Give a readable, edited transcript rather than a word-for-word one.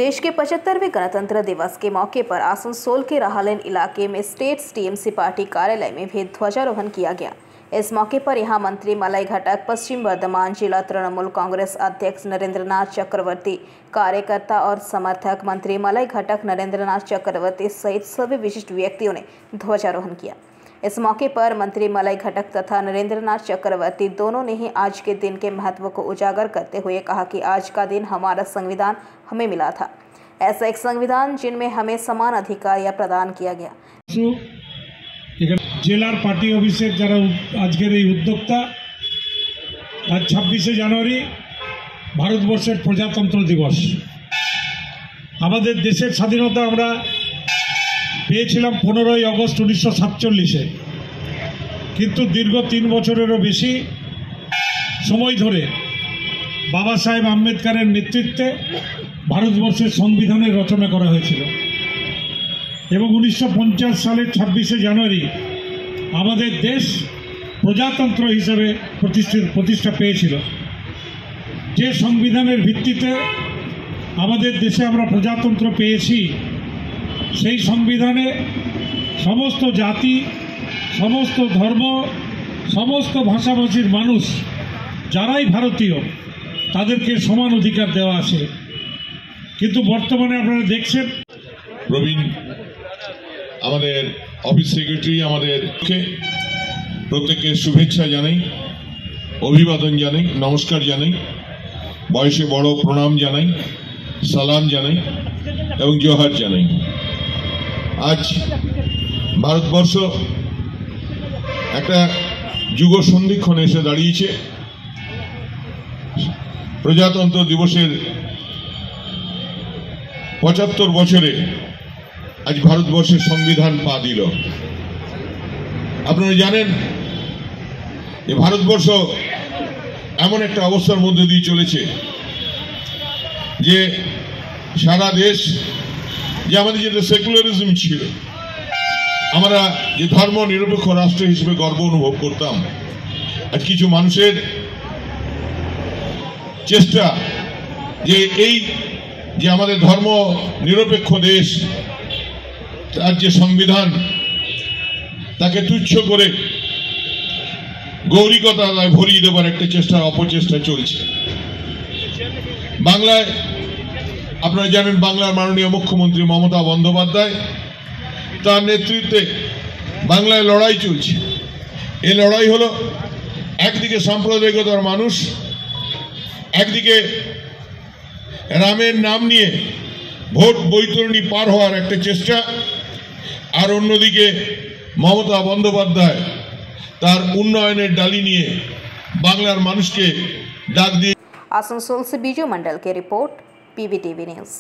देश के 75वें गणतंत्र दिवस के मौके पर आसनसोल के राहालेन इलाके में स्टेट टीएमसी पार्टी कार्यालय में भी ध्वजारोहण किया गया। इस मौके पर यहां मंत्री मलय घटक, पश्चिम वर्धमान जिला तृणमूल कांग्रेस अध्यक्ष नरेंद्रनाथ चक्रवर्ती, कार्यकर्ता और समर्थक मंत्री मलय घटक, नरेंद्रनाथ चक्रवर्ती सहित सभी विशिष्ट व्यक्तियों ने ध्वजारोहण किया। इस मौके पर मंत्री मलय घटक तथा नरेंद्रनाथ चक्रवर्ती दोनों ने ही आज के दिन के महत्व को उजागर करते हुए कहा कि आज का दिन हमारा संविधान हमें मिला था, ऐसा एक संविधान जिनमें हमें समान अधिकार प्रदान किया गया। জেলার পার্টি অফিসের যারা আজকের এই উদ্যোক্তা, আজ 26শে জানুয়ারি ভারতবর্ষের প্রজাতন্ত্র দিবস। আমাদের দেশের স্বাধীনতা আমরা পেয়েছিলাম 15ই আগস্ট 1947-এ, কিন্তু দীর্ঘ 3 বছরেরও বেশি সময় ধরে বাবা সাহেব আম্বেদকরের নেতৃত্বে ভারতবর্ষের সংবিধানের রচনা করা হয়েছিল এবং 1950 সালের 26শে জানুয়ারি আমাদের দেশ প্রজাতন্ত্র হিসেবে প্রতিষ্ঠা পেয়েছিল। যে সংবিধানের ভিত্তিতে আমাদের দেশে আমরা প্রজাতন্ত্র পেয়েছি, সেই সংবিধানে সমস্ত জাতি, সমস্ত ধর্ম, সমস্ত ভাষাভাষীর মানুষ যারাই ভারতীয় তাদেরকে সমান অধিকার দেওয়া আছে। কিন্তু বর্তমানে আপনারা দেখছেন প্রবীণ আমাদের অফিস সেক্রেটারি আমাদেরকে প্রত্যেককে শুভেচ্ছা জানাই, অভিবাদন জানাই, নমস্কার জানাই, বয়সে বড় প্রণাম জানাই, সালাম জানাই এবং জোহার জানাই। আজ ভারতবর্ষ একটা যুগ সন্ধিক্ষণে এসে দাঁড়িয়েছে। প্রজাতন্ত্র দিবসের 75 বছরে আজ ভারতবর্ষের সংবিধান পা দিল। আপনারা জানেন যে ভারতবর্ষ এমন একটা অবস্থার মধ্যে দিয়ে চলেছে যে সারা দেশ, যে আমাদের যেটা সেকুলারিজম ছিল, আমরা যে ধর্ম নিরপেক্ষ রাষ্ট্র হিসেবে গর্ব অনুভব করতাম, আজ কিছু মানুষের চেষ্টা যে এই যে আমাদের ধর্ম নিরপেক্ষ দেশ, তার যে সংবিধান, তাকে তুচ্ছ করে গৌরিকতায় ভরিয়ে দেবার একটা চেষ্টা, অপচেষ্টা চলছে বাংলায়। আপনারা জানেন বাংলার মাননীয় মুখ্যমন্ত্রী মমতা বন্দ্যোপাধ্যায়, তার নেতৃত্বে বাংলায় লড়াই চলছে। এই লড়াই হলো একদিকে সাম্প্রদায়িকতার মানুষ, একদিকে রামের নাম নিয়ে ভোট বৈতরণী পার হওয়ার একটা চেষ্টা, আর অন্যদিকে মমতা বন্দ্যোপাধ্যায় তার উন্নয়নের ডালি নিয়ে বাংলার মানুষকে ডাক দিয়ে। आसनसोल से बीजू मंडल की रिपोर्ट, PBTV न्यूज़।